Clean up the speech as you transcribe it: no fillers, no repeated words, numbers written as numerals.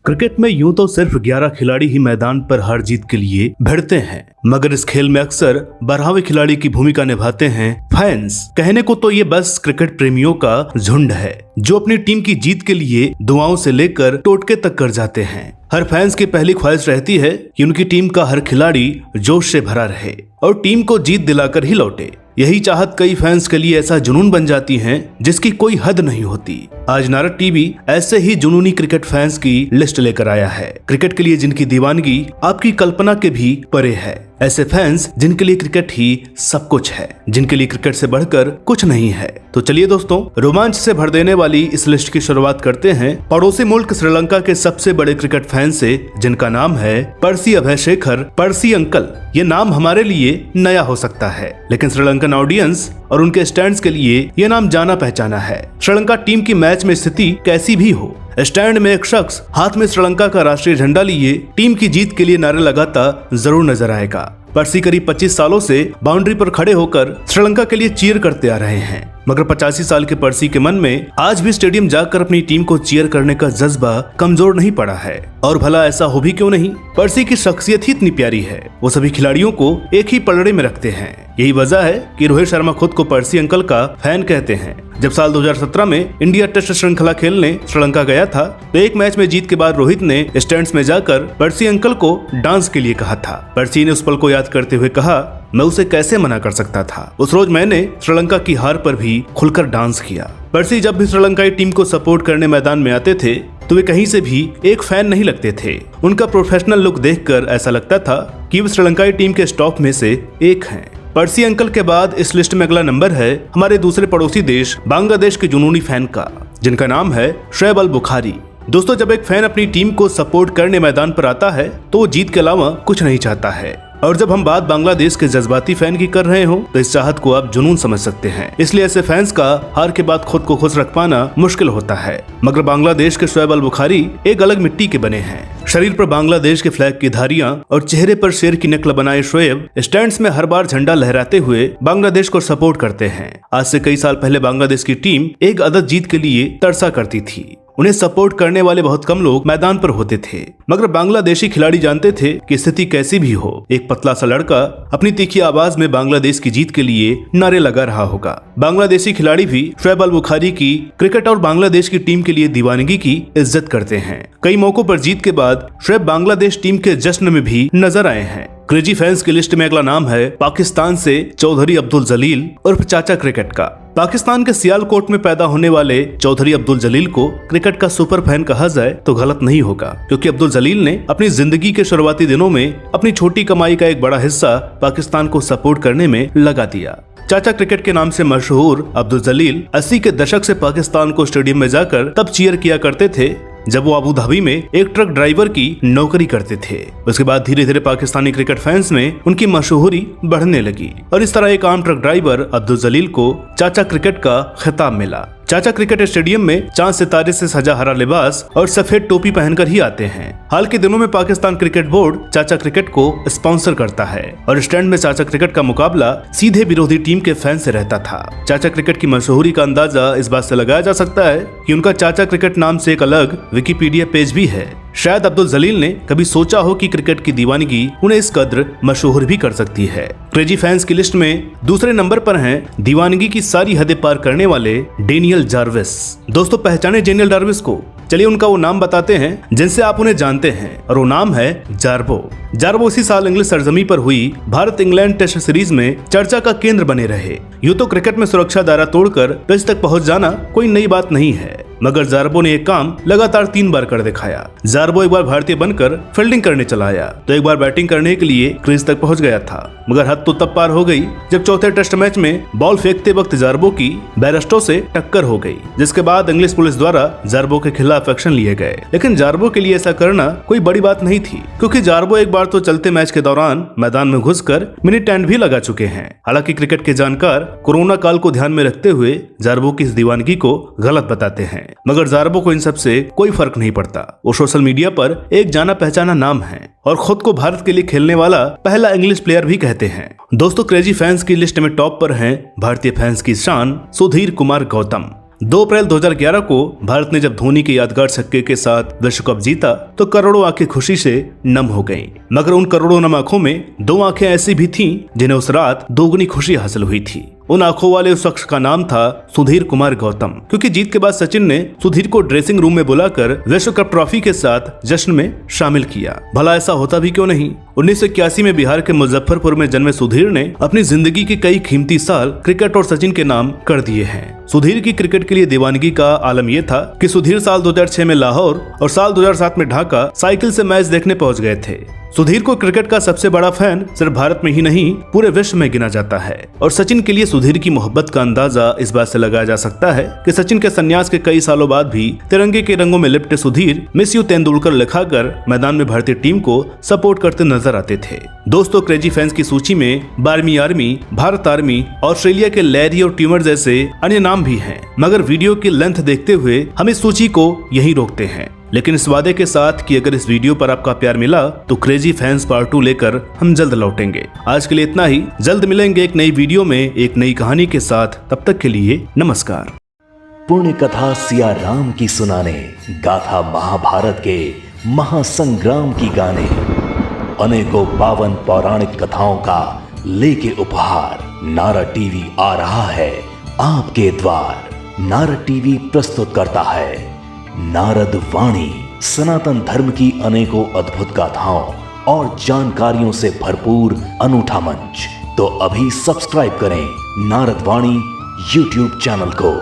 Cricket में यूं तो सिर्फ 11 खिलाड़ी ही मैदान पर हार जीत के लिए भिड़ते हैं, मगर इस खेल में अक्सर 12वें खिलाड़ी की भूमिका निभाते हैं फैंस। कहने को तो ये बस क्रिकेट प्रेमियों का झुंड है जो अपनी टीम की जीत के लिए दुआओं से लेकर टोटके तक कर जाते हैं। हर फैंस की पहली ख्वाहिश रहती है कि उनकी टीम का हर खिलाड़ी जोश से भरा रहे और टीम को जीत दिलाकर ही लौटे। यही चाहत कई फैंस के लिए ऐसा जुनून बन जाती है जिसकी कोई हद नहीं होती। आज नारद टीवी ऐसे ही जुनूनी क्रिकेट फैंस की लिस्ट लेकर आया है। क्रिकेट के लिए जिनकी दीवानगी आपकी कल्पना के भी परे है। ऐसे फैंस जिनके लिए क्रिकेट ही सब कुछ है, जिनके लिए क्रिकेट से बढ़कर कुछ नहीं है। तो चलिए दोस्तों, रोमांच से भर देने वाली इस लिस्ट की शुरुआत करते हैं पड़ोसी मुल्क श्रीलंका के सबसे बड़े क्रिकेट फैन से, जिनका नाम है पर्सी अभयशेखर, पर्सी अंकल। ये नाम हमारे लिए नया हो सकता है, लेकिन श्रीलंकन ऑडियंस और उनके स्टैंड्स के लिए ये नाम जाना पहचाना है। श्रीलंका टीम की मैच में स्थिति कैसी भी हो, स्टैंड में एक शख्स हाथ में श्रीलंका का राष्ट्रीय झंडा लिए टीम की जीत के लिए नारे लगाता जरूर नजर आएगा। पर्सी करीब 25 सालों से बाउंड्री पर खड़े होकर श्रीलंका के लिए चीयर करते आ रहे हैं, मगर 85 साल के पर्सी के मन में आज भी स्टेडियम जाकर अपनी टीम को चीयर करने का जज्बा कमजोर नहीं पड़ा है। और भला ऐसा हो भी क्यों नहीं, पर्सी की शख्सियत ही इतनी प्यारी है। वो सभी खिलाड़ियों को एक ही पलड़े में रखते हैं। यही वजह है कि रोहित शर्मा खुद को पर्सी अंकल का फैन कहते हैं। जब साल 2017 में इंडिया टेस्ट श्रृंखला खेलने श्रीलंका गया था, तो एक मैच में जीत के बाद रोहित ने स्टैंड्स में जाकर पर्सी अंकल को डांस के लिए कहा था। पर्सी ने उस पल को याद करते हुए कहा, मैं उसे कैसे मना कर सकता था। उस रोज मैंने श्रीलंका की हार पर भी खुलकर डांस किया। पर्सी जब भी श्रीलंकाई टीम को सपोर्ट करने मैदान में आते थे तो वे कहीं से भी एक फैन नहीं लगते थे। उनका प्रोफेशनल लुक देखकर ऐसा लगता था कि वे श्रीलंकाई टीम के स्टॉक में से एक हैं। पर्सी अंकल के बाद इस लिस्ट में अगला नंबर है हमारे दूसरे पड़ोसी देश बांग्लादेश के जुनूनी फैन का, जिनका नाम है शोएब अल बुखारी। दोस्तों, जब एक फैन अपनी टीम को सपोर्ट करने मैदान पर आता है तो वो जीत के अलावा कुछ नहीं चाहता है। और जब हम बात बांग्लादेश के जज्बाती फैन की कर रहे हो तो इस चाहत को आप जुनून समझ सकते हैं। इसलिए ऐसे फैंस का हार के बाद खुद को खुश रख पाना मुश्किल होता है। मगर बांग्लादेश के शोएब अल बुखारी एक अलग मिट्टी के बने हैं। शरीर पर बांग्लादेश के फ्लैग की धारियां और चेहरे पर शेर की नकल बनाए शोएब स्टैंड्स में हर बार झंडा लहराते हुए बांग्लादेश को सपोर्ट करते हैं। आज से कई साल पहले बांग्लादेश की टीम एक अदद जीत के लिए तरसा करती थी। उन्हें सपोर्ट करने वाले बहुत कम लोग मैदान पर होते थे, मगर बांग्लादेशी खिलाड़ी जानते थे कि स्थिति कैसी भी हो, एक पतला सा लड़का अपनी तीखी आवाज में बांग्लादेश की जीत के लिए नारे लगा रहा होगा। बांग्लादेशी खिलाड़ी भी शोएब अल बुखारी की क्रिकेट और बांग्लादेश की टीम के लिए दीवानगी की इज्जत करते हैं। कई मौकों पर जीत के बाद शोएब बांग्लादेश टीम के जश्न में भी नजर आए हैं। क्रेजी फैंस की लिस्ट में अगला नाम है पाकिस्तान से चौधरी अब्दुल जलील उर्फ चाचा क्रिकेट का। पाकिस्तान के सियालकोट में पैदा होने वाले चौधरी अब्दुल जलील को क्रिकेट का सुपर फैन कहा जाए तो गलत नहीं होगा, क्योंकि अब्दुल जलील ने अपनी जिंदगी के शुरुआती दिनों में अपनी छोटी कमाई का एक बड़ा हिस्सा पाकिस्तान को सपोर्ट करने में लगा दिया। चाचा क्रिकेट के नाम से मशहूर अब्दुल जलील 80 के दशक से पाकिस्तान को स्टेडियम में जाकर तब चीयर किया करते थे जब वो अबू धाबी में एक ट्रक ड्राइवर की नौकरी करते थे। उसके बाद धीरे धीरे पाकिस्तानी क्रिकेट फैंस में उनकी मशहूरी बढ़ने लगी और इस तरह एक आम ट्रक ड्राइवर अब्दुल जलील को चाचा क्रिकेट का खिताब मिला। चाचा क्रिकेट स्टेडियम में चांद सितारे से सजा हरा लिबास और सफेद टोपी पहनकर ही आते हैं। हाल के दिनों में पाकिस्तान क्रिकेट बोर्ड चाचा क्रिकेट को स्पॉन्सर करता है और स्टैंड में चाचा क्रिकेट का मुकाबला सीधे विरोधी टीम के फैन से रहता था। चाचा क्रिकेट की मशहूरी का अंदाजा इस बात से लगाया जा सकता है कि उनका चाचा क्रिकेट नाम से एक अलग विकिपीडिया पेज भी है। शायद अब्दुल जलील ने कभी सोचा हो कि क्रिकेट की दीवानगी उन्हें इस कद्र मशहूर भी कर सकती है। क्रेजी फैंस की लिस्ट में दूसरे नंबर पर हैं दीवानगी की सारी हदें पार करने वाले डेनियल जार्विस। दोस्तों, पहचाने डेनियल जार्विस को? चलिए उनका वो नाम बताते हैं जिनसे आप उन्हें जानते हैं, और वो नाम है जार्बो। जार्बो इसी साल इंग्लिश सरजमी पर हुई भारत इंग्लैंड टेस्ट सीरीज में चर्चा का केंद्र बने रहे। यूं तो क्रिकेट में सुरक्षा दायरा तोड़कर पिच तक पहुंच जाना कोई नई बात नहीं है, मगर जार्बो ने एक काम लगातार 3 बार कर दिखाया। जार्बो एक बार भारतीय बनकर फील्डिंग करने चला आया तो एक बार बैटिंग करने के लिए क्रीज तक पहुंच गया था, मगर हद तो तब पार हो गई जब चौथे टेस्ट मैच में बॉल फेंकते वक्त जार्बो की बैरस्टो से टक्कर हो गई, जिसके बाद इंग्लिश पुलिस द्वारा जार्बो के खिलाफ एक्शन लिए गए। लेकिन जार्बो के लिए ऐसा करना कोई बड़ी बात नहीं थी, क्योंकि जार्बो एक बार तो चलते मैच के दौरान मैदान में घुसकर मिनी टेंट भी लगा चुके हैं। हालांकि क्रिकेट के जानकार कोरोना काल को ध्यान में रखते हुए जार्बो की इस दीवानगी को गलत बताते हैं, मगर जार्बो को इन सब से कोई फर्क नहीं पड़ता। वो सोशल मीडिया पर एक जाना पहचाना नाम है और खुद को भारत के लिए खेलने वाला पहला इंग्लिश प्लेयर भी कहते हैं। दोस्तों, क्रेजी फैंस की लिस्ट में टॉप पर हैं भारतीय फैंस की शान सुधीर कुमार गौतम। 2 अप्रैल 2011 को भारत ने जब धोनी के यादगार छक्के के साथ विश्व कप जीता तो करोड़ों आंखें खुशी से नम हो गईं। मगर उन करोड़ों नम आंखों में 2 आंखें ऐसी भी थीं जिन्हें उस रात दोगुनी खुशी हासिल हुई थी। उन आंखों वाले उस शख्स का नाम था सुधीर कुमार गौतम, क्योंकि जीत के बाद सचिन ने सुधीर को ड्रेसिंग रूम में बुलाकर विश्व कप ट्रॉफी के साथ जश्न में शामिल किया। भला ऐसा होता भी क्यों नहीं। 1981 में बिहार के मुजफ्फरपुर में जन्मे सुधीर ने अपनी जिंदगी के कई कीमती साल क्रिकेट और सचिन के नाम कर दिए हैं। सुधीर की क्रिकेट के लिए दीवानगी का आलम यह था कि सुधीर साल 2006 में लाहौर और साल 2007 में ढाका साइकिल से मैच देखने पहुंच गए थे। सुधीर को क्रिकेट का सबसे बड़ा फैन सिर्फ भारत में ही नहीं पूरे विश्व में गिना जाता है। और सचिन के लिए सुधीर की मोहब्बत का अंदाजा इस बात से लगाया जा सकता है कि सचिन के संन्यास के कई सालों बाद भी तिरंगे के रंगों में लिपटे सुधीर मिस यू तेंदुलकर लिखाकर मैदान में भारतीय टीम को सपोर्ट करते नजर आते थे। दोस्तों, क्रेजी फैंस की सूची में 12वीं आर्मी, भारत आर्मी, ऑस्ट्रेलिया के लैरी और ट्यूमर जैसे अन्य नाम भी हैं। मगर वीडियो की लेंथ देखते हुए हम इस सूची को यहीं रोकते हैं, लेकिन इस वादे के साथ कि अगर इस वीडियो पर आपका प्यार मिला तो क्रेजी फैंस पार्ट 2 लेकर हम जल्द लौटेंगे। आज के लिए इतना ही। जल्द मिलेंगे एक नई वीडियो में एक नई कहानी के साथ। तब तक के लिए नमस्कार। पुण्य कथा सिया राम की सुनाने, गाथा महाभारत के महासंग्राम की गाने, अनेकों पावन पौराणिक कथाओं का लेके उपहार नारद टीवी आ रहा है आपके द्वार। नारद टीवी प्रस्तुत करता है नारद वाणी, सनातन धर्म की अनेकों अद्भुत गाथाओं और जानकारियों से भरपूर अनूठा मंच। तो अभी सब्सक्राइब करें नारद वाणी YouTube चैनल को।